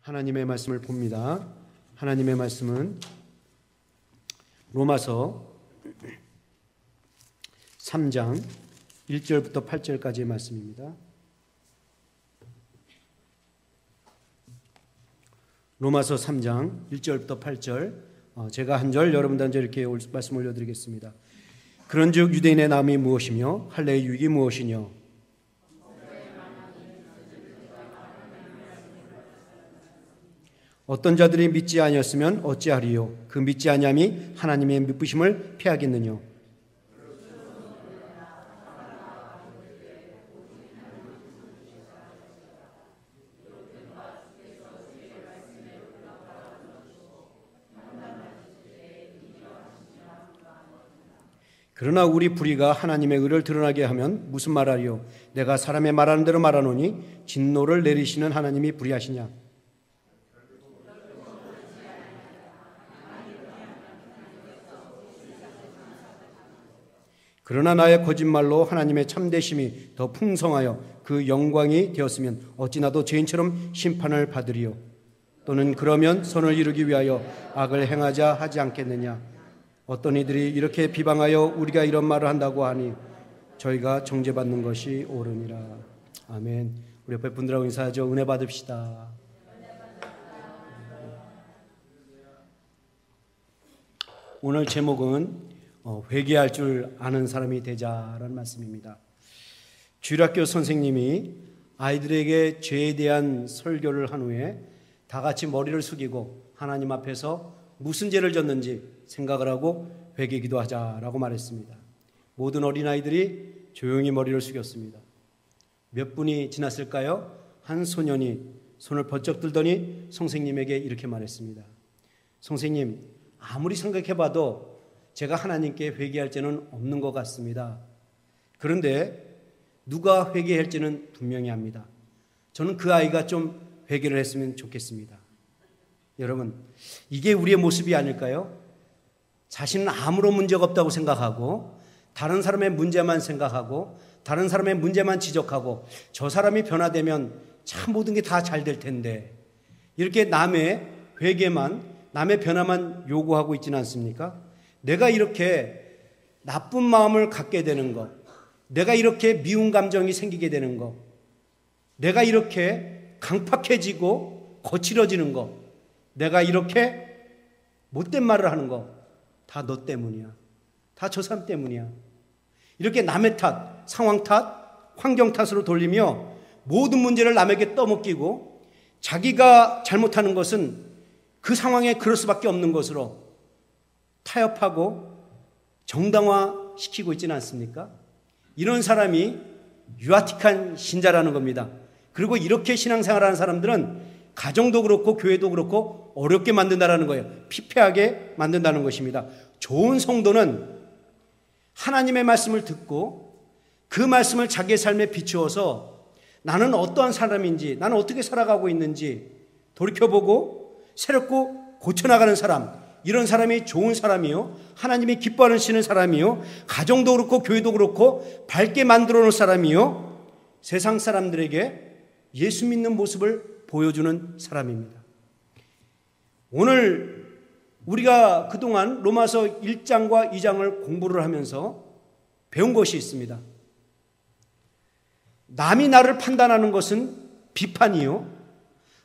하나님의 말씀을 봅니다. 하나님의 말씀은 로마서 3장 1절부터 8절까지의 말씀입니다. 로마서 3장 1절부터 8절, 제가 한 절, 여러분도 한 절 이렇게 말씀 올려드리겠습니다. 그런즉 유대인의 남이 무엇이며 할례의 유익이 무엇이뇨? 어떤 자들이 믿지 아니었으면 어찌하리요? 그 믿지 아니함이 하나님의 미쁘심을 피하겠느냐? 그러나 우리 불의가 하나님의 의를 드러나게 하면 무슨 말하리요? 내가 사람의 말하는 대로 말하노니 진노를 내리시는 하나님이 불의하시냐? 그러나 나의 거짓말로 하나님의 참되심이 더 풍성하여 그 영광이 되었으면 어찌 나도 죄인처럼 심판을 받으리요? 또는 그러면 선을 이루기 위하여 악을 행하자 하지 않겠느냐? 어떤 이들이 이렇게 비방하여 우리가 이런 말을 한다고 하니 저희가 정죄받는 것이 옳으니라. 아멘. 우리 옆에 분들하고 인사하죠. 은혜 받읍시다. 오늘 제목은 회개할 줄 아는 사람이 되자라는 말씀입니다. 주일학교 선생님이 아이들에게 죄에 대한 설교를 한 후에 다 같이 머리를 숙이고 하나님 앞에서 무슨 죄를 졌는지 생각을 하고 회개 기도하자라고 말했습니다. 모든 어린아이들이 조용히 머리를 숙였습니다. 몇 분이 지났을까요? 한 소년이 손을 번쩍 들더니 선생님에게 이렇게 말했습니다. 선생님, 아무리 생각해봐도 제가 하나님께 회개할 죄는 없는 것 같습니다. 그런데 누가 회개할지는 분명히 압니다. 저는 그 아이가 좀 회개를 했으면 좋겠습니다. 여러분, 이게 우리의 모습이 아닐까요? 자신은 아무런 문제가 없다고 생각하고 다른 사람의 문제만 생각하고 다른 사람의 문제만 지적하고 저 사람이 변화되면 참 모든 게 다 잘 될 텐데 이렇게 남의 회개만, 남의 변화만 요구하고 있지는 않습니까? 내가 이렇게 나쁜 마음을 갖게 되는 것, 내가 이렇게 미운 감정이 생기게 되는 것, 내가 이렇게 강팍해지고 거칠어지는 것, 내가 이렇게 못된 말을 하는 거 다 너 때문이야. 다 저 사람 때문이야. 이렇게 남의 탓, 상황 탓, 환경 탓으로 돌리며 모든 문제를 남에게 떠넘기고 자기가 잘못하는 것은 그 상황에 그럴 수밖에 없는 것으로 타협하고 정당화시키고 있지는 않습니까? 이런 사람이 유아틱한 신자라는 겁니다. 그리고 이렇게 신앙생활하는 사람들은 가정도 그렇고 교회도 그렇고 어렵게 만든다는 거예요. 피폐하게 만든다는 것입니다. 좋은 성도는 하나님의 말씀을 듣고 그 말씀을 자기의 삶에 비추어서 나는 어떠한 사람인지, 나는 어떻게 살아가고 있는지 돌이켜보고 새롭고 고쳐나가는 사람, 이런 사람이 좋은 사람이요, 하나님이 기뻐하시는 사람이요, 가정도 그렇고 교회도 그렇고 밝게 만들어 놓은 사람이요, 세상 사람들에게 예수 믿는 모습을 보여주는 사람입니다. 오늘 우리가 그동안 로마서 1장과 2장을 공부를 하면서 배운 것이 있습니다. 남이 나를 판단하는 것은 비판이요,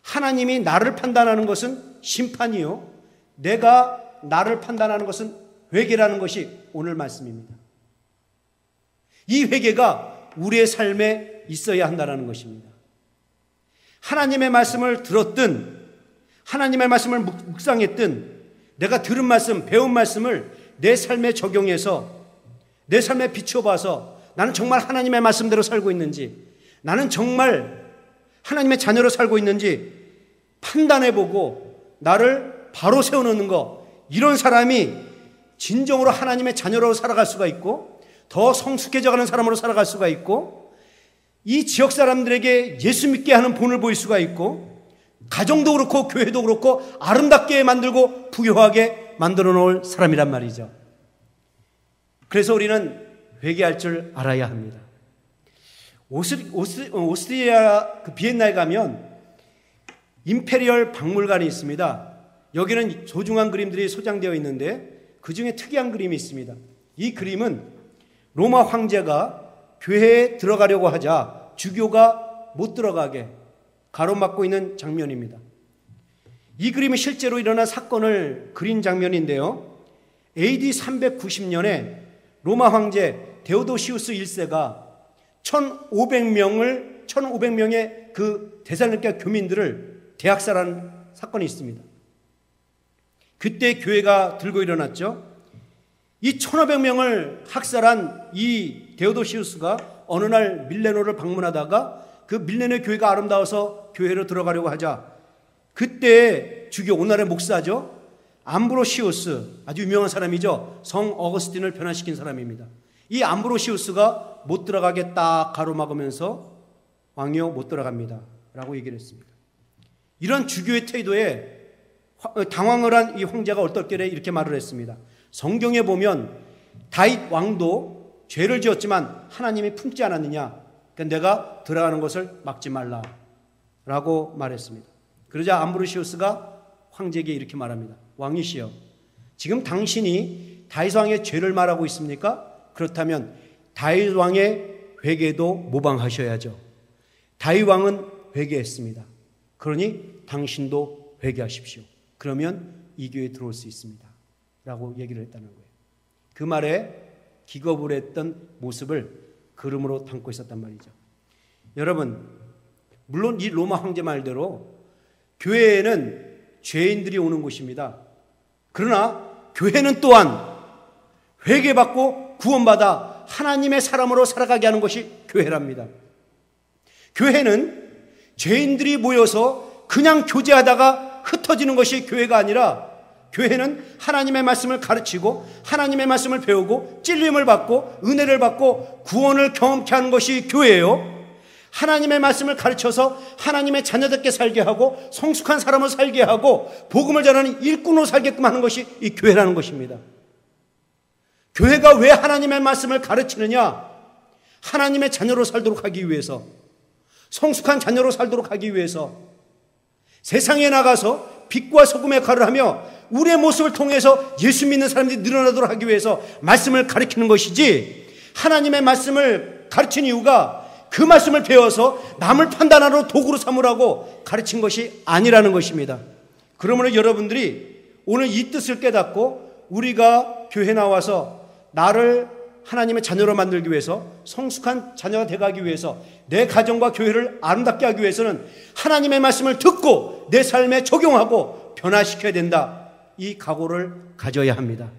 하나님이 나를 판단하는 것은 심판이요, 내가 나를 판단하는 것은 회개라는 것이 오늘 말씀입니다. 이 회개가 우리의 삶에 있어야 한다는 것입니다. 하나님의 말씀을 들었든 하나님의 말씀을 묵상했든 내가 들은 말씀, 배운 말씀을 내 삶에 적용해서 내 삶에 비춰봐서 나는 정말 하나님의 말씀대로 살고 있는지, 나는 정말 하나님의 자녀로 살고 있는지 판단해보고 나를 바로 세워놓는 것, 이런 사람이 진정으로 하나님의 자녀로 살아갈 수가 있고 더 성숙해져가는 사람으로 살아갈 수가 있고 이 지역 사람들에게 예수 믿게 하는 본을 보일 수가 있고 가정도 그렇고 교회도 그렇고 아름답게 만들고 부유하게 만들어 놓을 사람이란 말이죠. 그래서 우리는 회개할 줄 알아야 합니다. 오스트리아 비엔나에 가면 임페리얼 박물관이 있습니다. 여기는 소중한 그림들이 소장되어 있는데 그 중에 특이한 그림이 있습니다. 이 그림은 로마 황제가 교회에 들어가려고 하자 주교가 못 들어가게 가로막고 있는 장면입니다. 이 그림이 실제로 일어난 사건을 그린 장면인데요. AD 390년에 로마 황제 데오도시우스 1세가 1500명의 그 데살로니가 교민들을 대학살한 사건이 있습니다. 그때 교회가 들고 일어났죠. 이 1500명을 학살한 이 데오도시우스가 어느 날 밀레노를 방문하다가 그 밀레노 교회가 아름다워서 교회로 들어가려고 하자 그때 주교 오늘의 목사죠. 암브로시우스, 아주 유명한 사람이죠. 성 어거스틴을 변화시킨 사람입니다. 이 암브로시우스가 못 들어가게 딱 가로막으면서 왕이여 못 들어갑니다 라고 얘기를 했습니다. 이런 주교의 태도에 당황을 한 이 황제가 얼떨결에 이렇게 말을 했습니다. 성경에 보면 다윗 왕도 죄를 지었지만 하나님이 품지 않았느냐, 그러니까 내가 들어가는 것을 막지 말라 라고 말했습니다. 그러자 암브로시우스가 황제에게 이렇게 말합니다. 왕이시여, 지금 당신이 다윗 왕의 죄를 말하고 있습니까? 그렇다면 다윗 왕의 회개도 모방하셔야죠. 다윗 왕은 회개했습니다. 그러니 당신도 회개하십시오. 그러면 이 교회에 들어올 수 있습니다 라고 얘기를 했다는 거예요. 그 말에 기겁을 했던 모습을 그림으로 담고 있었단 말이죠. 여러분, 물론 이 로마 황제 말대로 교회에는 죄인들이 오는 곳입니다. 그러나 교회는 또한 회개받고 구원받아 하나님의 사람으로 살아가게 하는 것이 교회랍니다. 교회는 죄인들이 모여서 그냥 교제하다가 흩어지는 것이 교회가 아니라, 교회는 하나님의 말씀을 가르치고 하나님의 말씀을 배우고 찔림을 받고 은혜를 받고 구원을 경험케 하는 것이 교회예요. 하나님의 말씀을 가르쳐서 하나님의 자녀답게 살게 하고 성숙한 사람을 살게 하고 복음을 전하는 일꾼으로 살게끔 하는 것이 이 교회라는 것입니다. 교회가 왜 하나님의 말씀을 가르치느냐? 하나님의 자녀로 살도록 하기 위해서, 성숙한 자녀로 살도록 하기 위해서, 세상에 나가서 빛과 소금의 역할을 하며 우리의 모습을 통해서 예수 믿는 사람들이 늘어나도록 하기 위해서 말씀을 가르치는 것이지, 하나님의 말씀을 가르친 이유가 그 말씀을 배워서 남을 판단하러 도구로 삼으라고 가르친 것이 아니라는 것입니다. 그러므로 여러분들이 오늘 이 뜻을 깨닫고 우리가 교회 나와서 나를 하나님의 자녀로 만들기 위해서, 성숙한 자녀가 되어가기 위해서, 내 가정과 교회를 아름답게 하기 위해서는 하나님의 말씀을 듣고 내 삶에 적용하고 변화시켜야 된다, 이 각오를 가져야 합니다.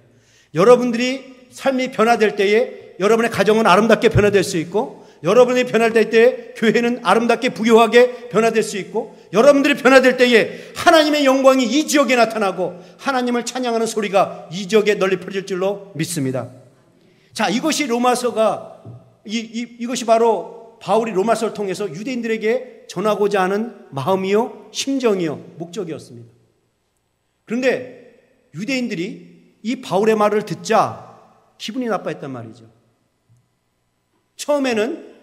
여러분들이 삶이 변화될 때에 여러분의 가정은 아름답게 변화될 수 있고, 여러분이 변화될 때에 교회는 아름답게 부유하게 변화될 수 있고, 여러분들이 변화될 때에 하나님의 영광이 이 지역에 나타나고 하나님을 찬양하는 소리가 이 지역에 널리 퍼질 줄로 믿습니다. 자, 이것이 로마서가 이것이 바로 바울이 로마서를 통해서 유대인들에게 전하고자 하는 마음이요, 심정이요, 목적이었습니다. 그런데 유대인들이 이 바울의 말을 듣자 기분이 나빠했단 말이죠. 처음에는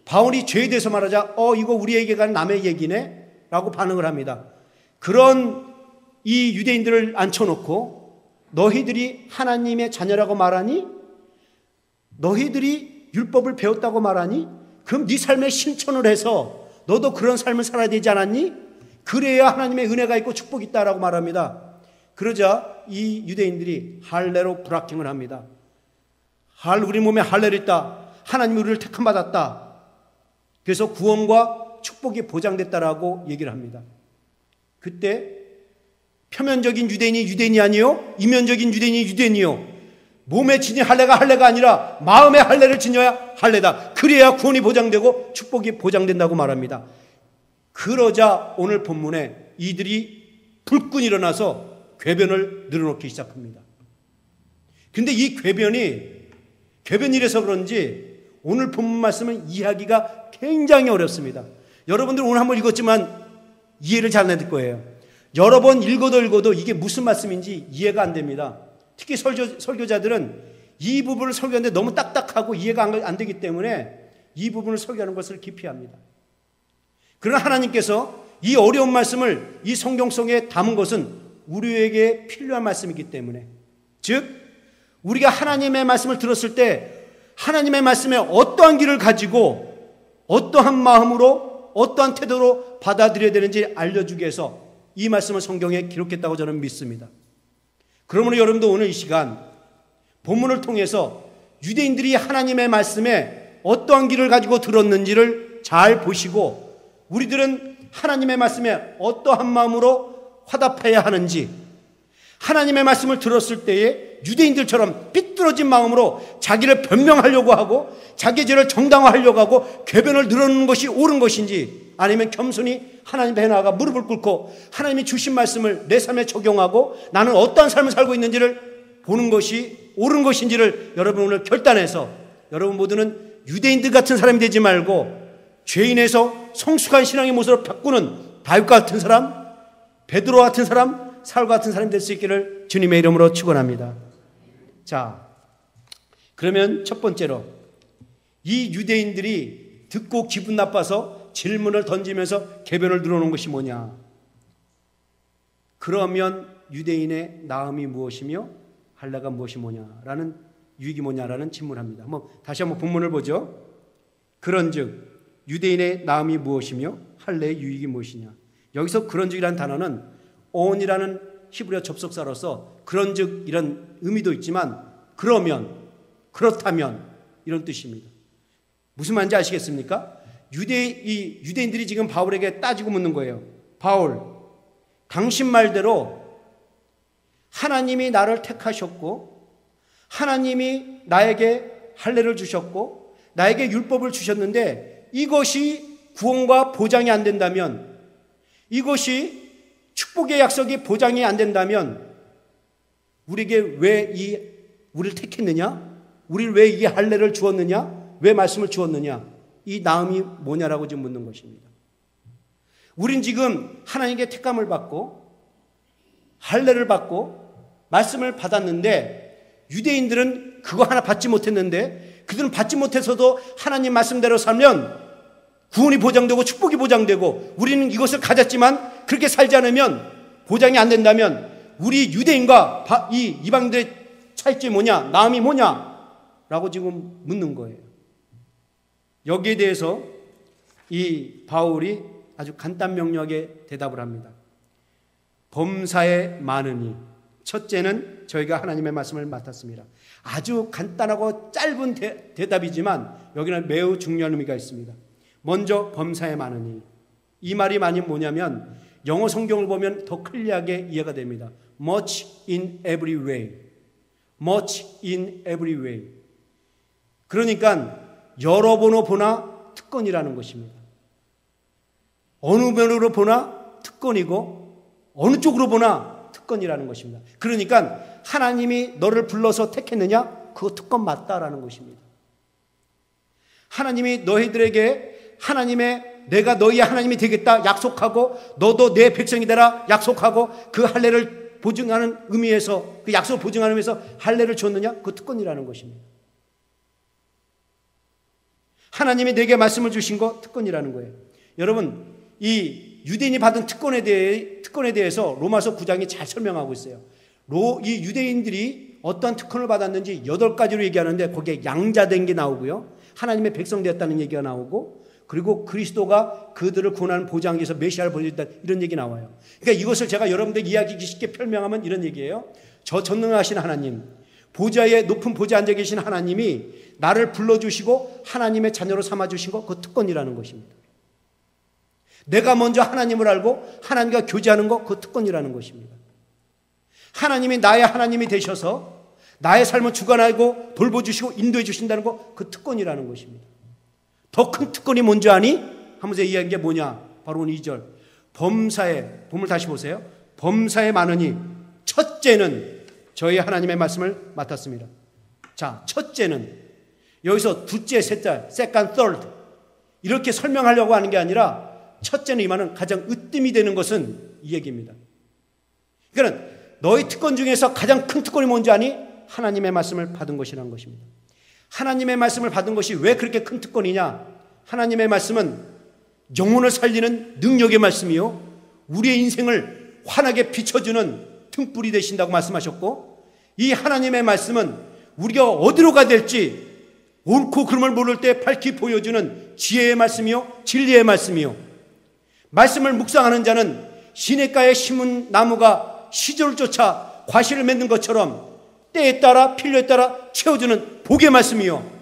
바울이 죄에 대해서 말하자 이거 우리에게 간 남의 얘기네 라고 반응을 합니다. 그런 이 유대인들을 앉혀놓고 너희들이 하나님의 자녀라고 말하니? 너희들이 율법을 배웠다고 말하니? 그럼 네 삶에 실천을 해서 너도 그런 삶을 살아야 되지 않았니? 그래야 하나님의 은혜가 있고 축복이 있다라고 말합니다. 그러자 이 유대인들이 할례로 브라킹을 합니다. 우리 몸에 할례를 있다. 하나님이 우리를 택함받았다. 그래서 구원과 축복이 보장됐다라고 얘기를 합니다. 그때 표면적인 유대인이 유대인이 아니요, 이면적인 유대인이 유대인이요, 몸에 지닌 할례가 할례가 아니라 마음의 할례를 지녀야 할례다. 그래야 구원이 보장되고 축복이 보장된다고 말합니다. 그러자 오늘 본문에 이들이 불끈 일어나서 궤변을 늘어놓기 시작합니다. 그런데 이 궤변이라서 그런지 오늘 본문 말씀은 이해하기가 굉장히 어렵습니다. 여러분들 오늘 한번 읽었지만 이해를 잘 안 될 거예요. 여러 번 읽어도 이게 무슨 말씀인지 이해가 안 됩니다. 특히 설교자들은 이 부분을 설교하는데 너무 딱딱하고 이해가 안 되기 때문에 이 부분을 설교하는 것을 기피합니다. 그러나 하나님께서 이 어려운 말씀을 이 성경 속에 담은 것은 우리에게 필요한 말씀이기 때문에, 즉 우리가 하나님의 말씀을 들었을 때 하나님의 말씀에 어떠한 길을 가지고 어떠한 마음으로 어떠한 태도로 받아들여야 되는지 알려주기 위해서 이 말씀을 성경에 기록했다고 저는 믿습니다. 그러므로 여러분도 오늘 이 시간 본문을 통해서 유대인들이 하나님의 말씀에 어떠한 길을 가지고 들었는지를 잘 보시고, 우리들은 하나님의 말씀에 어떠한 마음으로 화답해야 하는지, 하나님의 말씀을 들었을 때에 유대인들처럼 삐뚤어진 마음으로 자기를 변명하려고 하고 자기 죄를 정당화하려고 하고 궤변을 늘어놓는 것이 옳은 것인지, 아니면 겸손히 하나님 앞에 나아가 무릎을 꿇고 하나님이 주신 말씀을 내 삶에 적용하고 나는 어떠한 삶을 살고 있는지를 보는 것이 옳은 것인지를 여러분 오늘 결단해서, 여러분 모두는 유대인들 같은 사람이 되지 말고 죄인에서 성숙한 신앙의 모습으로 바꾸는 다윗과 같은 사람, 베드로 같은 사람, 사울과 같은 사람이 될 수 있기를 주님의 이름으로 축원합니다. 자, 그러면 첫 번째로 이 유대인들이 듣고 기분 나빠서 질문을 던지면서 궤변을 늘어놓은 것이 뭐냐? 그러면 유대인의 나음이 무엇이며 할례가 무엇이 뭐냐라는 유익이 뭐냐라는 질문합니다. 다시 한번 본문을 보죠. 그런즉 유대인의 나음이 무엇이며 할례의 유익이 무엇이냐? 여기서 그런즉이라는 단어는 on이라는 히브리어 접속사로서 그런즉 이런 의미도 있지만 그러면, 그렇다면 이런 뜻입니다. 무슨 말인지 아시겠습니까? 유대인들이 지금 바울에게 따지고 묻는 거예요. 바울, 당신 말대로 하나님이 나를 택하셨고 하나님이 나에게 할례를 주셨고 나에게 율법을 주셨는데 이것이 구원과 보장이 안 된다면, 이것이 축복의 약속이 보장이 안 된다면 우리에게 왜 우리를 택했느냐? 우리를 왜 이 할례를 주었느냐? 왜 말씀을 주었느냐? 이 나음이 뭐냐라고 지금 묻는 것입니다. 우린 지금 하나님께 택감을 받고 할례를 받고 말씀을 받았는데 유대인들은 그거 하나 받지 못했는데, 그들은 받지 못해서도 하나님 말씀대로 살면 구원이 보장되고 축복이 보장되고, 우리는 이것을 가졌지만 그렇게 살지 않으면 보장이 안 된다면 우리 유대인과 이 이방인들의 차이점이 뭐냐? 나음이 뭐냐? 라고 지금 묻는 거예요. 여기에 대해서 이 바울이 아주 간단 명료하게 대답을 합니다. 범사에 많으니, 첫째는 저희가 하나님의 말씀을 맡았습니다. 아주 간단하고 짧은 대답이지만 여기는 매우 중요한 의미가 있습니다. 먼저 범사에 많으니, 이 말이 많이 뭐냐면 영어 성경을 보면 더 클리어하게 이해가 됩니다. Much in every way. Much in every way. 그러니까 여러 번호 보나 특권이라는 것입니다. 어느 면으로 보나 특권이고 어느 쪽으로 보나 특권이라는 것입니다. 그러니까 하나님이 너를 불러서 택했느냐? 그거 특권 맞다라는 것입니다. 하나님이 너희들에게 내가 너희의 하나님이 되겠다 약속하고 너도 내 백성이 되라 약속하고 그 할례를 보증하는 의미에서, 그 약속을 보증하는 의미에서 할례를 줬느냐? 그 특권이라는 것입니다. 하나님이 내게 말씀을 주신 거 특권이라는 거예요. 여러분, 이 유대인이 받은 특권에 대해서 로마서 9장이 잘 설명하고 있어요. 이 유대인들이 어떤 특권을 받았는지 8가지로 얘기하는데 거기에 양자된 게 나오고요, 하나님의 백성 되었다는 얘기가 나오고, 그리고 그리스도가 그들을 구원하는 보장에서 메시아를 보여줬다, 이런 얘기 나와요. 그러니까 이것을 제가 여러분들 이야기하기 쉽게 설명하면 이런 얘기예요. 저 전능하신 하나님, 높은 보좌에 앉아 계신 하나님이 나를 불러주시고 하나님의 자녀로 삼아주신 거, 그 특권이라는 것입니다. 내가 먼저 하나님을 알고 하나님과 교제하는 거, 그 특권이라는 것입니다. 하나님이 나의 하나님이 되셔서 나의 삶을 주관하고 돌보주시고 인도해 주신다는 거, 그 특권이라는 것입니다. 더 큰 특권이 뭔지 아니? 하면서 이야기한 게 뭐냐? 바로 오늘 2절. 범사에, 본문을 다시 보세요. 범사에 많으니 첫째는 저희 하나님의 말씀을 맡았습니다. 자, 첫째는 여기서 둘째, 셋째, second, third 이렇게 설명하려고 하는 게 아니라 첫째는 이 말은 가장 으뜸이 되는 것은 이 얘기입니다. 그러니까 너희 특권 중에서 가장 큰 특권이 뭔지 아니? 하나님의 말씀을 받은 것이라는 것입니다. 하나님의 말씀을 받은 것이 왜 그렇게 큰 특권이냐? 하나님의 말씀은 영혼을 살리는 능력의 말씀이요, 우리의 인생을 환하게 비춰주는 등불이 되신다고 말씀하셨고, 이 하나님의 말씀은 우리가 어디로 가야 될지 옳고 그름을 모를 때 밝히 보여주는 지혜의 말씀이요, 진리의 말씀이요, 말씀을 묵상하는 자는 시냇가에 심은 나무가 시절을 쫓아 과실을 맺는 것처럼 때에 따라 필요에 따라 채워주는 복의 말씀이요,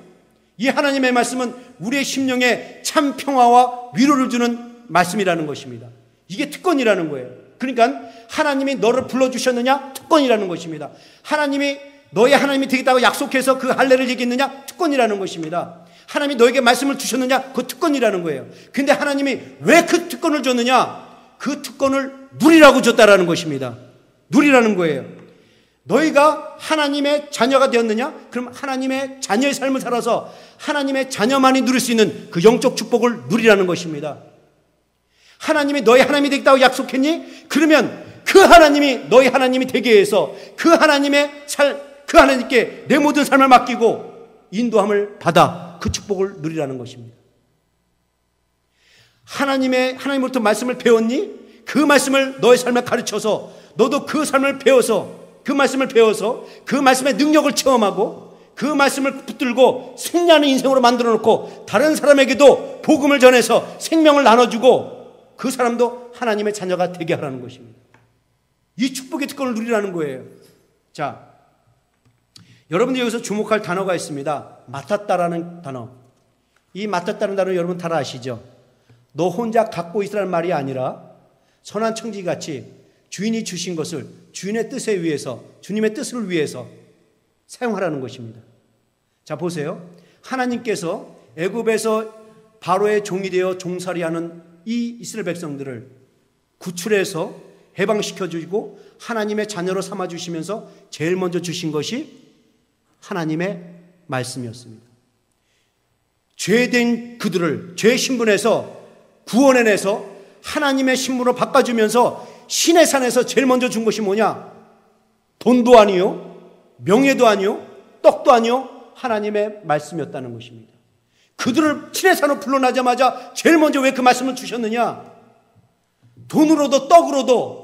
이 하나님의 말씀은 우리의 심령에 참 평화와 위로를 주는 말씀이라는 것입니다. 이게 특권이라는 거예요. 그러니까 하나님이 너를 불러주셨느냐? 특권이라는 것입니다. 하나님이 너의 하나님이 되겠다고 약속해서 그 할례를 얘기했느냐? 특권이라는 것입니다. 하나님이 너에게 말씀을 주셨느냐? 그 특권이라는 거예요. 근데 하나님이 왜 그 특권을 줬느냐? 그 특권을 누리라고 줬다라는 것입니다. 누리라는 거예요. 너희가 하나님의 자녀가 되었느냐? 그럼 하나님의 자녀의 삶을 살아서 하나님의 자녀만이 누릴 수 있는 그 영적 축복을 누리라는 것입니다. 하나님이 너희 하나님이 되겠다고 약속했니? 그러면 그 하나님이 너희 하나님이 되게 해서 그 하나님께 내 모든 삶을 맡기고 인도함을 받아 그 축복을 누리라는 것입니다. 하나님으로부터 말씀을 배웠니? 그 말씀을 너의 삶에 가르쳐서 너도 그 삶을 배워서 그 말씀의 능력을 체험하고 그 말씀을 붙들고 승리하는 인생으로 만들어 놓고 다른 사람에게도 복음을 전해서 생명을 나눠주고 그 사람도 하나님의 자녀가 되게 하라는 것입니다. 이 축복의 특권을 누리라는 거예요. 자, 여러분들 여기서 주목할 단어가 있습니다. 맡았다라는 단어. 이 맡았다는 단어 여러분 다 아시죠? 너 혼자 갖고 있으라는 말이 아니라 선한 청지기같이 주인이 주신 것을 주인의 뜻에 의해서, 주님의 뜻을 위해서 사용하라는 것입니다. 자, 보세요. 하나님께서 애굽에서 바로의 종이 되어 종살이하는 이 이스라엘 백성들을 구출해서 해방시켜주고 하나님의 자녀로 삼아주시면서 제일 먼저 주신 것이 하나님의 말씀이었습니다. 죄된 그들을 죄의 신분에서 구원해내서 하나님의 신분으로 바꿔주면서 신의 산에서 제일 먼저 준 것이 뭐냐? 돈도 아니요, 명예도 아니요, 떡도 아니요, 하나님의 말씀이었다는 것입니다. 그들을 신의 산으로 불러나자마자 제일 먼저 왜 그 말씀을 주셨느냐? 돈으로도 떡으로도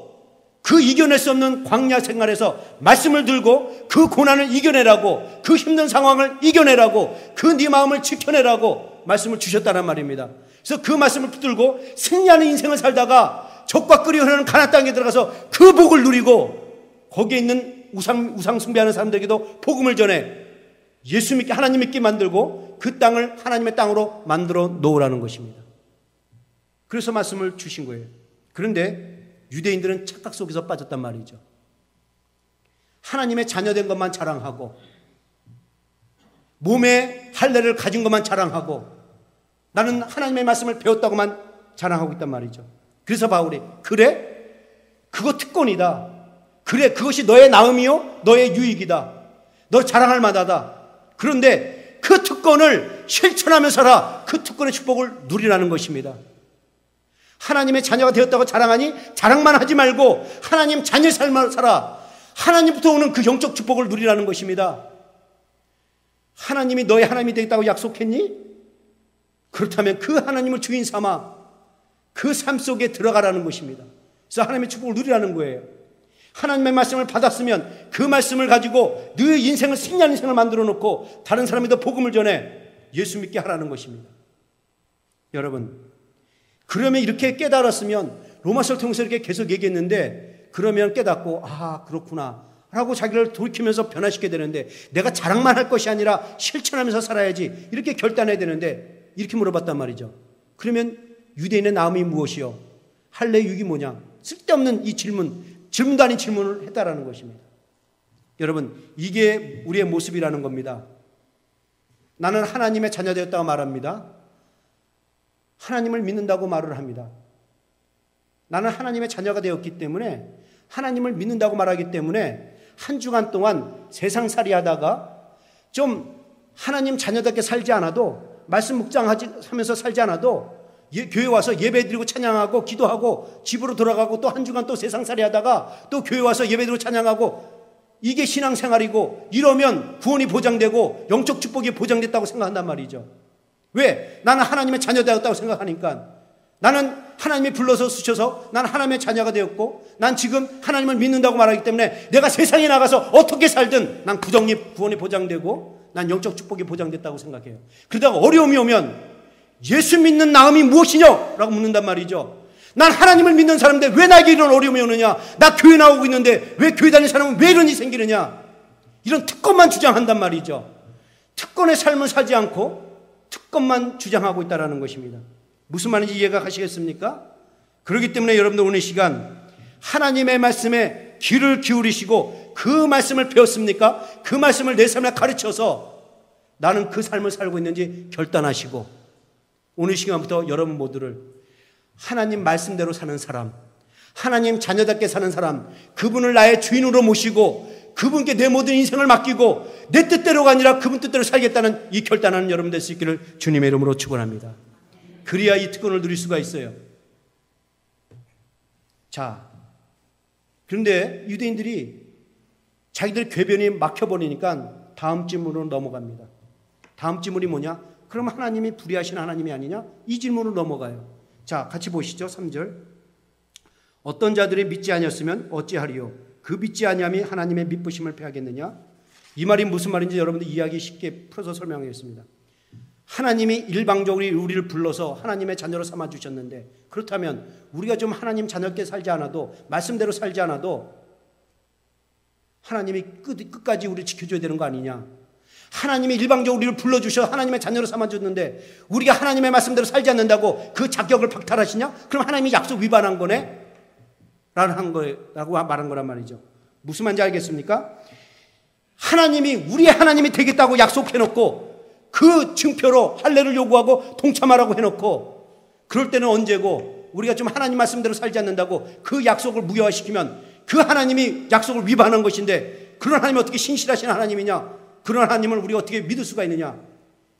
그 이겨낼 수 없는 광야 생활에서 말씀을 들고 그 고난을 이겨내라고, 그 힘든 상황을 이겨내라고, 그 네 마음을 지켜내라고 말씀을 주셨다는 말입니다. 그래서 그 말씀을 붙들고 승리하는 인생을 살다가 적과 끓이 흐르는 가나안 땅에 들어가서 그 복을 누리고 거기에 있는 우상 숭배하는 사람들에게도 복음을 전해 예수 믿게, 하나님 믿게 만들고 그 땅을 하나님의 땅으로 만들어 놓으라는 것입니다. 그래서 말씀을 주신 거예요. 그런데 유대인들은 착각 속에서 빠졌단 말이죠. 하나님의 자녀된 것만 자랑하고 몸에 할례를 가진 것만 자랑하고 나는 하나님의 말씀을 배웠다고만 자랑하고 있단 말이죠. 그래서 바울이 그래? 그거 특권이다. 그래, 그것이 너의 나음이요, 너의 유익이다. 너 자랑할 만하다. 그런데 그 특권을 실천하며 살아. 그 특권의 축복을 누리라는 것입니다. 하나님의 자녀가 되었다고 자랑하니 자랑만 하지 말고 하나님 자녀의 삶을 살아. 하나님부터 오는 그 영적 축복을 누리라는 것입니다. 하나님이 너의 하나님이 되겠다고 약속했니? 그렇다면 그 하나님을 주인 삼아 그 삶 속에 들어가라는 것입니다. 그래서 하나님의 축복을 누리라는 거예요. 하나님의 말씀을 받았으면 그 말씀을 가지고 너의 인생을 승리하는 인생을 만들어 놓고 다른 사람에도 복음을 전해 예수 믿게 하라는 것입니다. 여러분, 그러면 이렇게 깨달았으면 로마서를 통해서 이렇게 계속 얘기했는데 그러면 깨닫고 아 그렇구나 라고 자기를 돌이키면서 변화시켜야 되는데 내가 자랑만 할 것이 아니라 실천하면서 살아야지 이렇게 결단해야 되는데 이렇게 물어봤단 말이죠. 그러면 유대인의 나음이 무엇이요? 할례 유익이 뭐냐? 쓸데없는 이 질문도 아닌 질문을 했다라는 것입니다. 여러분, 이게 우리의 모습이라는 겁니다. 나는 하나님의 자녀 되었다고 말합니다. 하나님을 믿는다고 말을 합니다. 나는 하나님의 자녀가 되었기 때문에 하나님을 믿는다고 말하기 때문에 한 주간 동안 세상살이 하다가 좀 하나님 자녀답게 살지 않아도 말씀 묵상하면서 살지 않아도 교회 와서 예배드리고 찬양하고 기도하고 집으로 돌아가고 또 한 주간 또 세상살이 하다가 또 교회 와서 예배드리고 찬양하고 이게 신앙생활이고 이러면 구원이 보장되고 영적 축복이 보장됐다고 생각한단 말이죠. 왜? 나는 하나님의 자녀 되었다고 생각하니까 나는 하나님이 불러서 쓰셔서 난 하나님의 자녀가 되었고 난 지금 하나님을 믿는다고 말하기 때문에 내가 세상에 나가서 어떻게 살든 난 구원이 보장되고 난 영적 축복이 보장됐다고 생각해요. 그러다가 어려움이 오면 예수 믿는 나음이 무엇이냐? 라고 묻는단 말이죠. 난 하나님을 믿는 사람인데 왜 나에게 이런 어려움이 오느냐? 나 교회 나오고 있는데 왜 교회 다니는 사람은 왜 이런 일이 생기느냐? 이런 특권만 주장한단 말이죠. 특권의 삶을 살지 않고 특권만 주장하고 있다는 것입니다. 무슨 말인지 이해가 가시겠습니까? 그렇기 때문에 여러분들 오늘 시간 하나님의 말씀에 귀를 기울이시고 그 말씀을 배웠습니까? 그 말씀을 내 삶에 가르쳐서 나는 그 삶을 살고 있는지 결단하시고 오늘 시간부터 여러분 모두를 하나님 말씀대로 사는 사람, 하나님 자녀답게 사는 사람, 그분을 나의 주인으로 모시고 그분께 내 모든 인생을 맡기고 내 뜻대로가 아니라 그분 뜻대로 살겠다는 이 결단하는 여러분 될 수 있기를 주님의 이름으로 축원합니다. 그래야 이 특권을 누릴 수가 있어요. 자, 그런데 유대인들이 자기들 궤변이 막혀버리니까 다음 질문으로 넘어갑니다. 다음 질문이 뭐냐? 그럼 하나님이 불의하신 하나님이 아니냐? 이 질문으로 넘어가요. 자, 같이 보시죠. 3절. 어떤 자들이 믿지 아니었으면 어찌하리요? 그 믿지 아니함이 하나님의 미쁘심을 패하겠느냐? 이 말이 무슨 말인지 여러분들 이야기 쉽게 풀어서 설명하겠습니다. 하나님이 일방적으로 우리를 불러서 하나님의 자녀로 삼아주셨는데 그렇다면 우리가 좀 하나님 자녀께 살지 않아도 말씀대로 살지 않아도 하나님이 끝까지 우리를 지켜줘야 되는 거 아니냐? 하나님이 일방적으로 우리를 불러주셔 하나님의 자녀로 삼아줬는데 우리가 하나님의 말씀대로 살지 않는다고 그 자격을 박탈하시냐? 그럼 하나님이 약속 위반한 거네? 라고 말한 거란 말이죠. 무슨 말인지 알겠습니까? 하나님이 우리의 하나님이 되겠다고 약속해놓고 그 증표로 할례를 요구하고 동참하라고 해놓고 그럴 때는 언제고 우리가 좀 하나님 말씀대로 살지 않는다고 그 약속을 무효화시키면 그 하나님이 약속을 위반한 것인데 그런 하나님이 어떻게 신실하신 하나님이냐? 그런 하나님을 우리가 어떻게 믿을 수가 있느냐?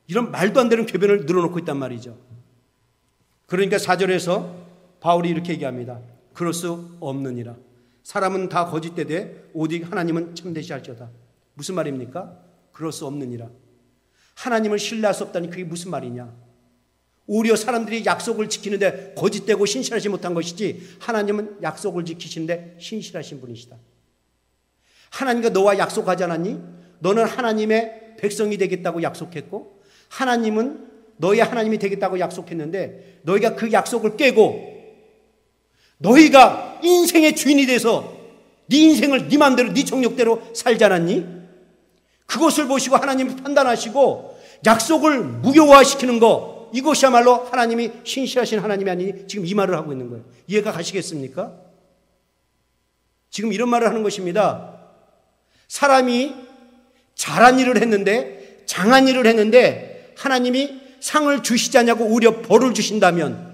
이런 말도 안 되는 궤변을 늘어놓고 있단 말이죠. 그러니까 4절에서 바울이 이렇게 얘기합니다. 그럴 수 없느니라. 사람은 다 거짓되되 오직 하나님은 참되시 할지어다. 무슨 말입니까? 그럴 수 없느니라. 하나님을 신뢰할 수 없다니 그게 무슨 말이냐? 오히려 사람들이 약속을 지키는데 거짓되고 신실하지 못한 것이지 하나님은 약속을 지키시는데 신실하신 분이시다. 하나님과 너와 약속하지 않았니? 너는 하나님의 백성이 되겠다고 약속했고 하나님은 너의 하나님이 되겠다고 약속했는데 너희가 그 약속을 깨고 너희가 인생의 주인이 돼서 네 인생을 네 마음대로 네 정욕대로 살지 않았니? 그것을 보시고 하나님이 판단하시고 약속을 무효화시키는 거 이것이야말로 하나님이 신실하신 하나님이 아니니 지금 이 말을 하고 있는 거예요. 이해가 가시겠습니까? 지금 이런 말을 하는 것입니다. 사람이 잘한 일을 했는데 장한 일을 했는데 하나님이 상을 주시지 않냐고 오히려 벌을 주신다면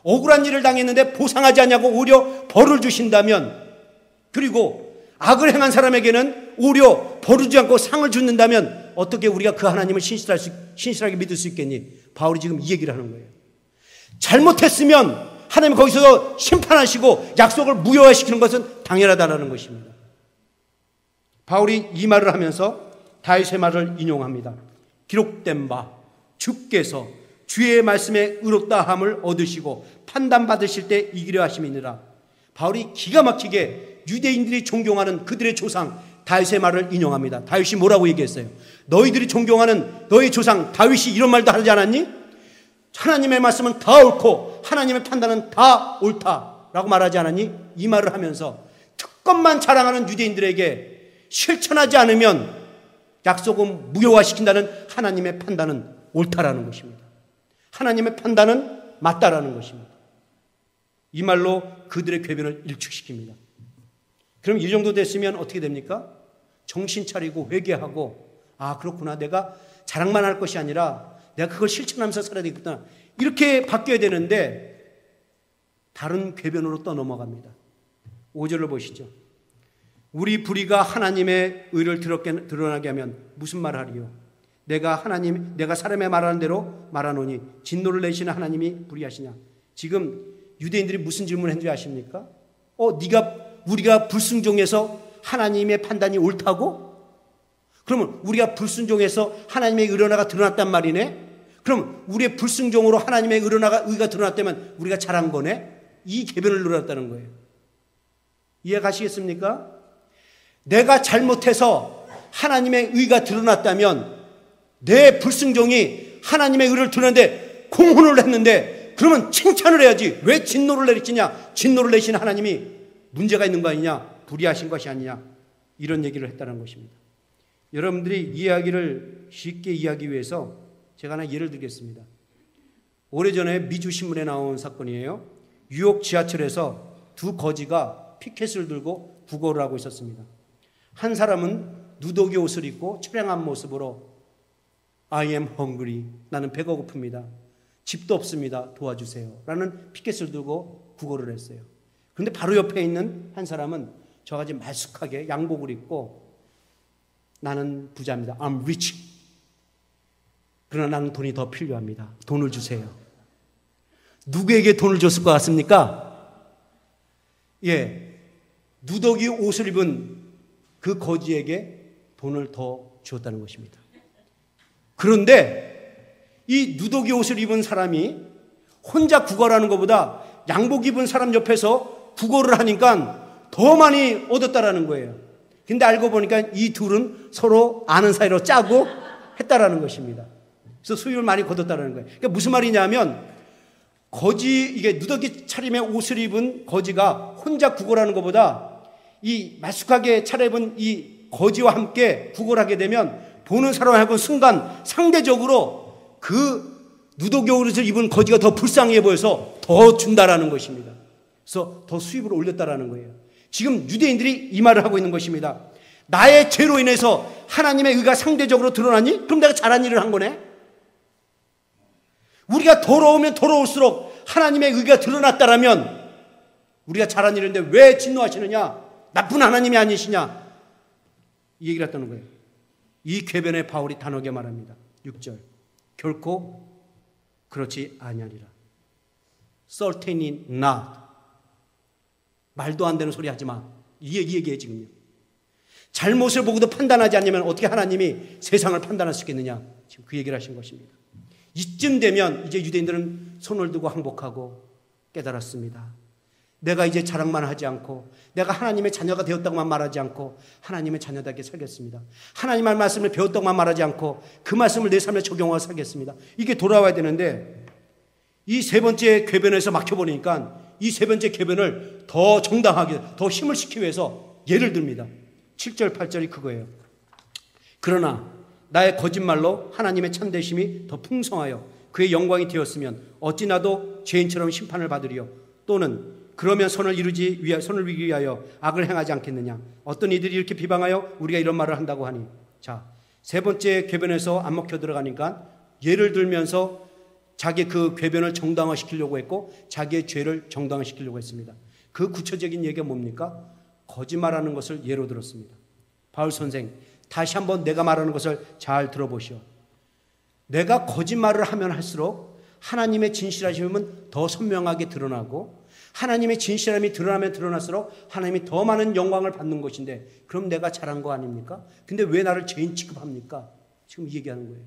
억울한 일을 당했는데 보상하지 않냐고 오히려 벌을 주신다면 그리고 악을 행한 사람에게는 오히려 벌을 주지 않고 상을 주는다면 어떻게 우리가 그 하나님을 신실하게 믿을 수 있겠니? 바울이 지금 이 얘기를 하는 거예요. 잘못했으면 하나님 거기서 심판하시고 약속을 무효화시키는 것은 당연하다는 것입니다. 바울이 이 말을 하면서 다윗의 말을 인용합니다. 기록된 바 주께서 주의 말씀에 의롭다함을 얻으시고 판단받으실 때 이기려 하심이니라. 바울이 기가 막히게 유대인들이 존경하는 그들의 조상 다윗의 말을 인용합니다. 다윗이 뭐라고 얘기했어요? 너희들이 존경하는 너희 조상 다윗이 이런 말도 하지 않았니? 하나님의 말씀은 다 옳고 하나님의 판단은 다 옳다라고 말하지 않았니? 이 말을 하면서 특권만 자랑하는 유대인들에게 실천하지 않으면 약속은 무효화시킨다는 하나님의 판단은 옳다라는 것입니다. 하나님의 판단은 맞다라는 것입니다. 이 말로 그들의 궤변을 일축시킵니다. 그럼 이 정도 됐으면 어떻게 됩니까? 정신 차리고 회개하고 아 그렇구나 내가 자랑만 할 것이 아니라 내가 그걸 실천하면서 살아야 되겠구나 이렇게 바뀌어야 되는데 다른 궤변으로 떠넘어갑니다. 5절을 보시죠. 우리 불의가 하나님의 의를 드러나게 하면 무슨 말하리요? 내가 사람의 말하는 대로 말하노니 진노를 내시는 하나님이 불의하시냐? 지금 유대인들이 무슨 질문을 했는지 아십니까? 우리가 불순종해서 하나님의 판단이 옳다고? 그러면 우리가 불순종해서 하나님의 의로나가 드러났단 말이네? 그럼 우리의 불순종으로 하나님의 의가 드러났다면 우리가 잘한 거네? 이 궤변을 늘어났다는 거예요. 이해 가시겠습니까? 내가 잘못해서 하나님의 의가 드러났다면 내 불순종이 하나님의 의를 드러냈는데 공헌을 했는데 그러면 칭찬을 해야지. 왜 진노를 내리치냐? 진노를 내신 하나님이 문제가 있는 거 아니냐? 불의하신 것이 아니냐? 이런 얘기를 했다는 것입니다. 여러분들이 이야기를 쉽게 이해하기 위해서 제가 하나 예를 들겠습니다. 오래전에 미주신문에 나온 사건이에요. 뉴욕 지하철에서 두 거지가 피켓을 들고 구걸을 하고 있었습니다. 한 사람은 누더기 옷을 입고 처량한 모습으로 I am hungry. 나는 배가 고픕니다. 집도 없습니다. 도와주세요. 라는 피켓을 들고 구걸을 했어요. 그런데 바로 옆에 있는 한 사람은 저같이 말쑥하게 양복을 입고 나는 부자입니다. I'm rich. 그러나 나는 돈이 더 필요합니다. 돈을 주세요. 누구에게 돈을 줬을 것 같습니까? 예, 누더기 옷을 입은 그 거지에게 돈을 더 주었다는 것입니다. 그런데 이 누더기 옷을 입은 사람이 혼자 구걸하는 것보다 양복 입은 사람 옆에서 구걸을 하니까 더 많이 얻었다라는 거예요. 근데 알고 보니까 이 둘은 서로 아는 사이로 짜고 했다라는 것입니다. 그래서 수익을 많이 거뒀다라는 거예요. 그러니까 무슨 말이냐면 이게 누더기 차림의 옷을 입은 거지가 혼자 구걸하는 것보다 이 말쑥하게 차려입은 이 거지와 함께 구걸하게 되면 보는 사람하고 순간 상대적으로 그 누더기 옷을 입은 거지가 더 불쌍해 보여서 더 준다라는 것입니다. 그래서 더 수입을 올렸다라는 거예요. 지금 유대인들이 이 말을 하고 있는 것입니다. 나의 죄로 인해서 하나님의 의가 상대적으로 드러나니? 그럼 내가 잘한 일을 한 거네? 우리가 더러우면 더러울수록 하나님의 의가 드러났다라면 우리가 잘한 일인데 왜 진노하시느냐? 나쁜 하나님이 아니시냐? 이 얘기를 했다는 거예요. 이 궤변에 바울이 단호하게 말합니다. 6절. 결코 그렇지 아니하리라. Certainly not. 말도 안 되는 소리 하지 마. 이 얘기해 지금요. 잘못을 보고도 판단하지 않으면 어떻게 하나님이 세상을 판단할 수 있겠느냐. 지금 그 얘기를 하신 것입니다. 이쯤 되면 이제 유대인들은 손을 들고 항복하고 깨달았습니다. 내가 이제 자랑만 하지 않고 내가 하나님의 자녀가 되었다고만 말하지 않고 하나님의 자녀답게 살겠습니다. 하나님의 말씀을 배웠다고만 말하지 않고 그 말씀을 내 삶에 적용하고 살겠습니다. 이게 돌아와야 되는데 이 세 번째 궤변에서 막혀버리니까 이 세 번째 궤변을 더 정당하게 더 힘을 시키기 위해서 예를 듭니다. 7절 8절이 그거예요. 그러나 나의 거짓말로 하나님의 참되심이 더 풍성하여 그의 영광이 되었으면 어찌 나도 죄인처럼 심판을 받으리요. 또는 그러면 선을 이루기 위하여 악을 행하지 않겠느냐. 어떤 이들이 이렇게 비방하여 우리가 이런 말을 한다고 하니. 자, 세 번째 궤변에서 안 먹혀 들어가니까 예를 들면서 자기 그 궤변을 정당화시키려고 했고 자기의 죄를 정당화시키려고 했습니다. 그 구체적인 얘기가 뭡니까? 거짓말하는 것을 예로 들었습니다. 바울 선생, 다시 한번 내가 말하는 것을 잘 들어보시오. 내가 거짓말을 하면 할수록 하나님의 진실하심은 더 선명하게 드러나고 하나님의 진실함이 드러나면 드러날수록 하나님이 더 많은 영광을 받는 것인데 그럼 내가 잘한 거 아닙니까? 근데 왜 나를 죄인 취급합니까? 지금 얘기하는 거예요.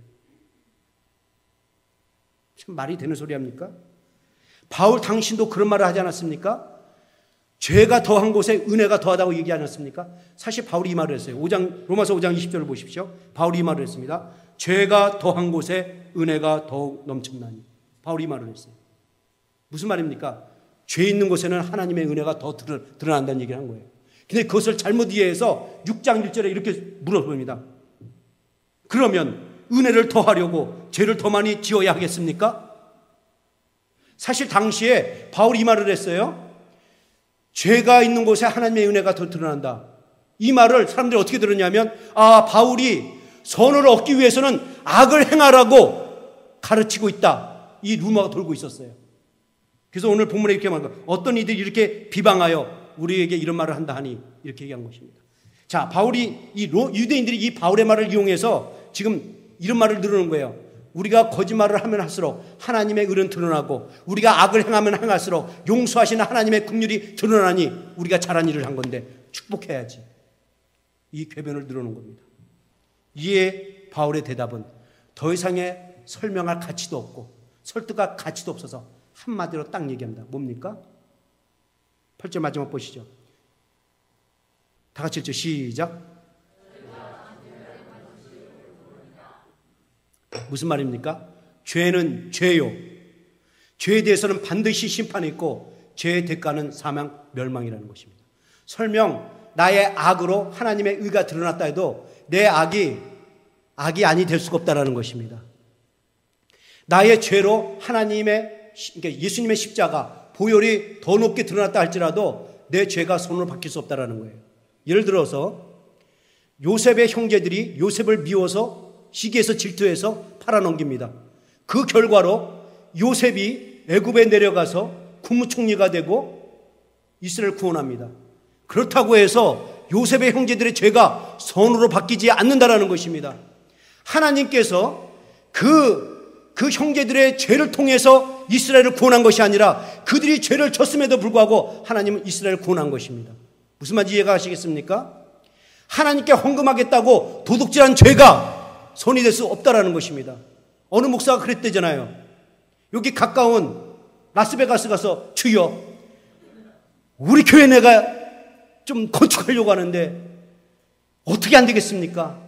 참 말이 되는 소리 합니까? 바울 당신도 그런 말을 하지 않았습니까? 죄가 더한 곳에 은혜가 더하다고 얘기하지 않았습니까? 사실 바울이 이 말을 했어요. 로마서 5장 20절을 보십시오. 바울이 이 말을 했습니다. 죄가 더한 곳에 은혜가 더욱 넘쳤나니. 바울이 이 말을 했어요. 무슨 말입니까? 죄 있는 곳에는 하나님의 은혜가 더 드러난다는 얘기를 한 거예요. 근데 그것을 잘못 이해해서 6장 1절에 이렇게 물어봅니다. 그러면 은혜를 더하려고 죄를 더 많이 지어야 하겠습니까? 사실 당시에 바울이 이 말을 했어요. 죄가 있는 곳에 하나님의 은혜가 더 드러난다. 이 말을 사람들이 어떻게 들었냐면 바울이 선을 얻기 위해서는 악을 행하라고 가르치고 있다. 이 루머가 돌고 있었어요. 그래서 오늘 본문에 이렇게 말한 거예요. 어떤 이들이 이렇게 비방하여 우리에게 이런 말을 한다 하니 이렇게 얘기한 것입니다. 자, 바울이 유대인들이 이 바울의 말을 이용해서 지금 이런 말을 늘어놓은 거예요. 우리가 거짓말을 하면 할수록 하나님의 의는 드러나고 우리가 악을 행하면 행할수록 용서하시는 하나님의 긍휼이 드러나니 우리가 잘한 일을 한 건데 축복해야지. 이 궤변을 늘어놓은 겁니다. 이에 바울의 대답은 더 이상의 설명할 가치도 없고 설득할 가치도 없어서 한마디로 딱 얘기합니다. 뭡니까? 8절 마지막 보시죠. 다 같이 읽죠. 시작. 무슨 말입니까? 죄는 죄요. 죄에 대해서는 반드시 심판이 있고 죄의 대가는 사망, 멸망이라는 것입니다. 설령 나의 악으로 하나님의 의가 드러났다 해도 내 악이 아니 될 수가 없다는 것입니다. 나의 죄로 하나님의, 그러니까 예수님의 십자가, 보혈이 더 높게 드러났다 할지라도 내 죄가 손으로 바뀔 수 없다는 거예요. 예를 들어서 요셉의 형제들이 요셉을 미워서 시기에서 질투해서 팔아넘깁니다. 그 결과로 요셉이 애굽에 내려가서 국무총리가 되고 이스라엘을 구원합니다. 그렇다고 해서 요셉의 형제들의 죄가 선으로 바뀌지 않는다라는 것입니다. 하나님께서 그 형제들의 죄를 통해서 이스라엘을 구원한 것이 아니라 그들이 죄를 졌음에도 불구하고 하나님은 이스라엘을 구원한 것입니다. 무슨 말인지 이해가 가시겠습니까? 하나님께 헌금하겠다고 도둑질한 죄가 선이 될 수 없다라는 것입니다. 어느 목사가 그랬대잖아요. 여기 가까운 라스베가스 가서 주여 우리 교회 내가 좀 건축하려고 하는데 어떻게 안 되겠습니까?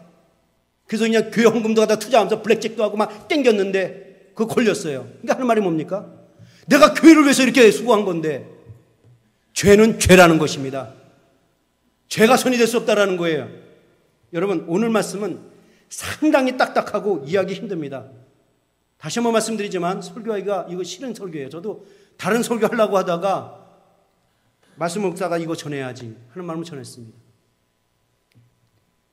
그래서 그냥 교회 헌금도 갖다 투자하면서 블랙잭도 하고 막 땡겼는데 그거 걸렸어요. 그러니까 하는 말이 뭡니까? 내가 교회를 위해서 이렇게 수고한 건데 죄는 죄라는 것입니다. 죄가 선이 될 수 없다라는 거예요. 여러분 오늘 말씀은 상당히 딱딱하고 이해하기 힘듭니다. 다시 한번 말씀드리지만 설교하기가 이거 싫은 설교예요. 저도 다른 설교 하려고 하다가 말씀 목사가 이거 전해야지 하는 마음을 전했습니다.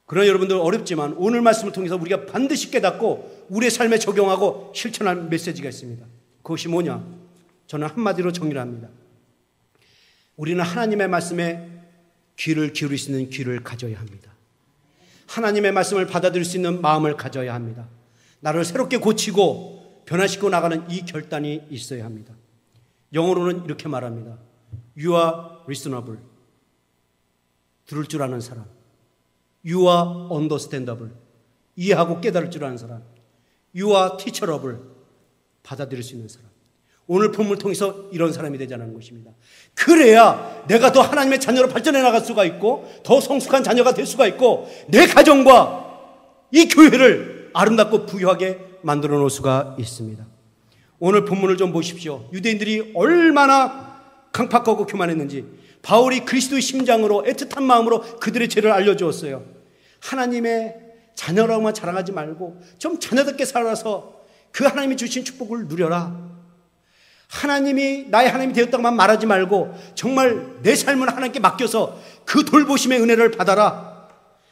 그러나 여러분들 어렵지만 오늘 말씀을 통해서 우리가 반드시 깨닫고 우리의 삶에 적용하고 실천할 메시지가 있습니다. 그것이 뭐냐? 저는 한마디로 정리를 합니다. 우리는 하나님의 말씀에 귀를 기울일 수 있는 귀를 가져야 합니다. 하나님의 말씀을 받아들일 수 있는 마음을 가져야 합니다. 나를 새롭게 고치고 변화시키고 나가는 이 결단이 있어야 합니다. 영어로는 이렇게 말합니다. You are reasonable. 들을 줄 아는 사람. You are understandable. 이해하고 깨달을 줄 아는 사람. You are teachable. 받아들일 수 있는 사람. 오늘 본문을 통해서 이런 사람이 되자는 것입니다. 그래야 내가 더 하나님의 자녀로 발전해 나갈 수가 있고 더 성숙한 자녀가 될 수가 있고 내 가정과 이 교회를 아름답고 부유하게 만들어 놓을 수가 있습니다. 오늘 본문을 좀 보십시오. 유대인들이 얼마나 강팍하고 교만했는지 바울이 그리스도의 심장으로 애틋한 마음으로 그들의 죄를 알려주었어요. 하나님의 자녀라고만 자랑하지 말고 좀 자녀답게 살아서 그 하나님이 주신 축복을 누려라. 하나님이 나의 하나님이 되었다고만 말하지 말고 정말 내 삶을 하나님께 맡겨서 그 돌보심의 은혜를 받아라.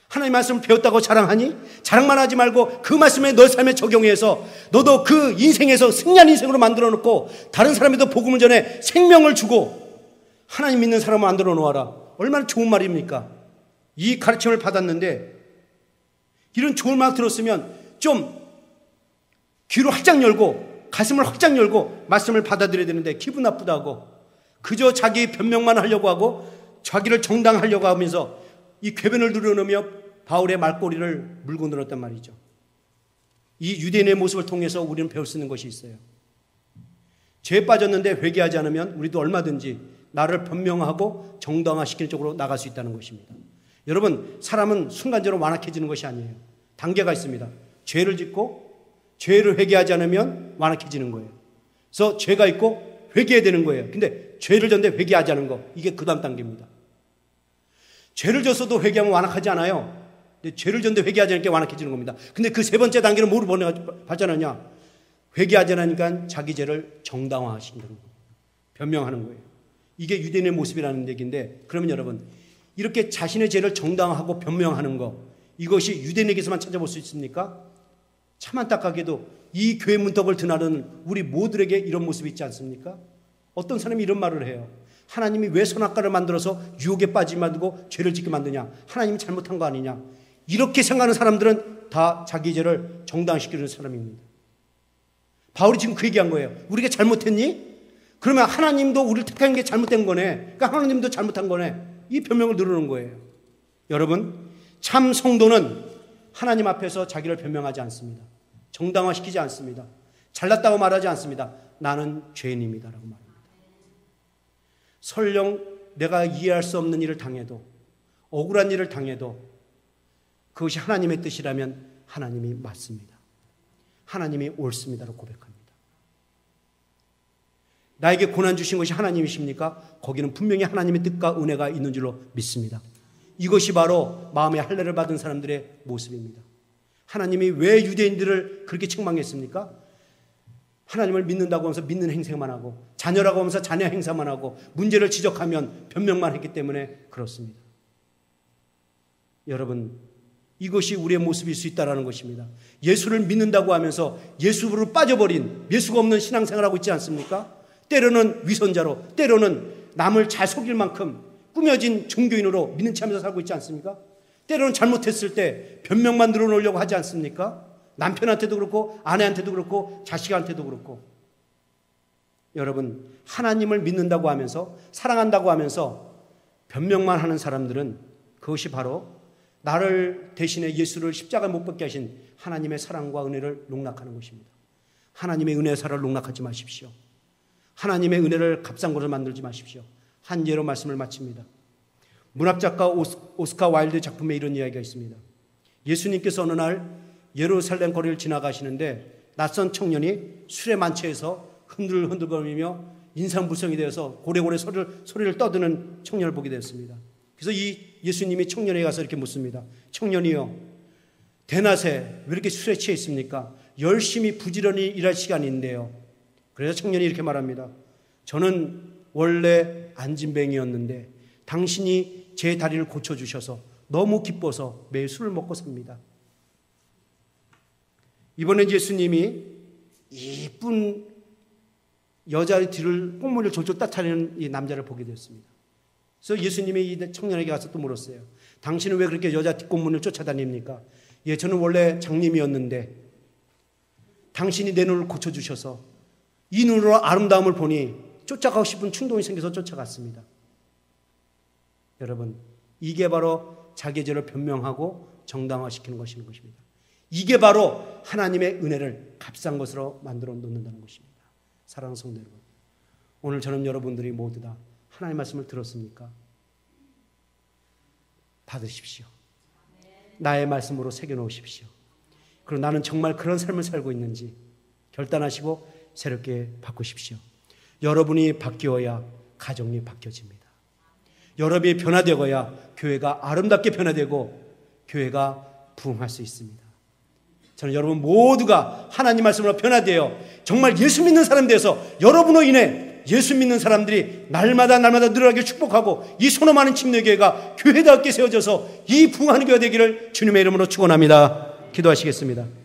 하나님 말씀을 배웠다고 자랑하니? 자랑만 하지 말고 그 말씀에 너 삶에 적용해서 너도 그 인생에서 승리한 인생으로 만들어 놓고 다른 사람에도 복음을 전해 생명을 주고 하나님 믿는 사람을 만들어 놓아라. 얼마나 좋은 말입니까? 이 가르침을 받았는데 이런 좋은 말 들었으면 좀 귀를 활짝 열고 가슴을 활짝 열고 말씀을 받아들여야 되는데 기분 나쁘다고 그저 자기 변명만 하려고 하고 자기를 정당하려고 하면서 이 궤변을 누려놓으며 바울의 말꼬리를 물고 늘었단 말이죠. 이 유대인의 모습을 통해서 우리는 배울 수 있는 것이 있어요. 죄에 빠졌는데 회개하지 않으면 우리도 얼마든지 나를 변명하고 정당화시키는 쪽으로 나갈 수 있다는 것입니다. 여러분 사람은 순간적으로 완악해지는 것이 아니에요. 단계가 있습니다. 죄를 짓고 죄를 회개하지 않으면 완악해지는 거예요. 그래서 죄가 있고 회개해야 되는 거예요. 근데 죄를 졌는데 회개하지 않은 거 이게 그 다음 단계입니다. 죄를 졌어도 회개하면 완악하지 않아요. 근데 죄를 졌는데 회개하지 않으니까 완악해지는 겁니다. 근데 그 세 번째 단계는 뭐로 발전하냐? 회개하지 않으니까 자기 죄를 정당화하신다는 거예요. 변명하는 거예요. 이게 유대인의 모습이라는 얘기인데 그러면 여러분 이렇게 자신의 죄를 정당화하고 변명하는 거 이것이 유대인에게서만 찾아볼 수 있습니까? 참 안타깝게도 이 교회 문턱을 드나르는 우리 모두에게 이런 모습이 있지 않습니까? 어떤 사람이 이런 말을 해요. 하나님이 왜 선악과를 만들어서 유혹에 빠지게 만들고 죄를 짓게 만드냐? 하나님이 잘못한 거 아니냐? 이렇게 생각하는 사람들은 다 자기 죄를 정당시키는 사람입니다. 바울이 지금 그 얘기한 거예요. 우리가 잘못했니? 그러면 하나님도 우리를 택한 게 잘못된 거네. 그러니까 하나님도 잘못한 거네. 이 변명을 누르는 거예요. 여러분 참 성도는 하나님 앞에서 자기를 변명하지 않습니다. 정당화시키지 않습니다. 잘났다고 말하지 않습니다. 나는 죄인입니다라고 말합니다. 설령 내가 이해할 수 없는 일을 당해도, 억울한 일을 당해도 그것이 하나님의 뜻이라면 하나님이 맞습니다. 하나님이 옳습니다라고 고백합니다. 나에게 고난 주신 것이 하나님이십니까? 거기는 분명히 하나님의 뜻과 은혜가 있는 줄로 믿습니다. 이것이 바로 마음의 할례를 받은 사람들의 모습입니다. 하나님이 왜 유대인들을 그렇게 책망했습니까? 하나님을 믿는다고 하면서 믿는 행세만 하고, 자녀라고 하면서 자녀 행사만 하고, 문제를 지적하면 변명만 했기 때문에 그렇습니다. 여러분, 이것이 우리의 모습일 수 있다는 것입니다. 예수를 믿는다고 하면서 예수로 빠져버린, 예수가 없는 신앙생활을 하고 있지 않습니까? 때로는 위선자로, 때로는 남을 잘 속일 만큼 꾸며진 종교인으로 믿는 체 하면서 살고 있지 않습니까? 때로는 잘못했을 때 변명만 늘어놓으려고 하지 않습니까? 남편한테도 그렇고 아내한테도 그렇고 자식한테도 그렇고. 여러분, 하나님을 믿는다고 하면서 사랑한다고 하면서 변명만 하는 사람들은 그것이 바로 나를 대신에 예수를 십자가에 못 박게 하신 하나님의 사랑과 은혜를 농락하는 것입니다. 하나님의 은혜의 사랑을 농락하지 마십시오. 하나님의 은혜를 값싼 것으로 만들지 마십시오. 한 예로 말씀을 마칩니다. 문학작가 오스카 와일드 작품에 이런 이야기가 있습니다. 예수님께서 어느 날 예루살렘 거리를 지나가시는데 낯선 청년이 술에 만취해서 흔들흔들거리며 인상불성이 되어서 고래고래 소리를 떠드는 청년을 보게 되었습니다. 그래서 이 예수님이 청년에게 가서 이렇게 묻습니다. 청년이요, 대낮에 왜 이렇게 술에 취해 있습니까? 열심히 부지런히 일할 시간인데요. 그래서 청년이 이렇게 말합니다. 저는 원래 안진뱅이였는데 당신이 제 다리를 고쳐주셔서 너무 기뻐서 매일 술을 먹고 삽니다. 이번엔 예수님이 이쁜 여자의 뒤를 꽁무니를 졸졸 따타리는 이 남자를 보게 되었습니다. 그래서 예수님이 이 청년에게 가서 또 물었어요. 당신은 왜 그렇게 여자 뒷꽁무니를 쫓아다닙니까? 예, 저는 원래 장님이었는데 당신이 내 눈을 고쳐주셔서 이 눈으로 아름다움을 보니 쫓아가고 싶은 충동이 생겨서 쫓아갔습니다. 여러분, 이게 바로 자기의 죄를 변명하고 정당화시키는 것입니다. 이게 바로 하나님의 은혜를 값싼 것으로 만들어 놓는다는 것입니다. 사랑하는 성도 여러분, 오늘 저는 여러분들이 모두 다 하나님의 말씀을 들었습니까? 받으십시오. 나의 말씀으로 새겨놓으십시오. 그리고 나는 정말 그런 삶을 살고 있는지 결단하시고 새롭게 바꾸십시오. 여러분이 바뀌어야 가정이 바뀌어집니다. 여러분이 변화되어야 교회가 아름답게 변화되고 교회가 부흥할 수 있습니다. 저는 여러분 모두가 하나님 말씀으로 변화되어 정말 예수 믿는 사람 되어서 여러분으로 인해 예수 믿는 사람들이 날마다 늘어나게 축복하고 이 소노 많은 침례교회가 교회답게 세워져서 이 부흥하는 교회가 되기를 주님의 이름으로 축원합니다. 기도하시겠습니다.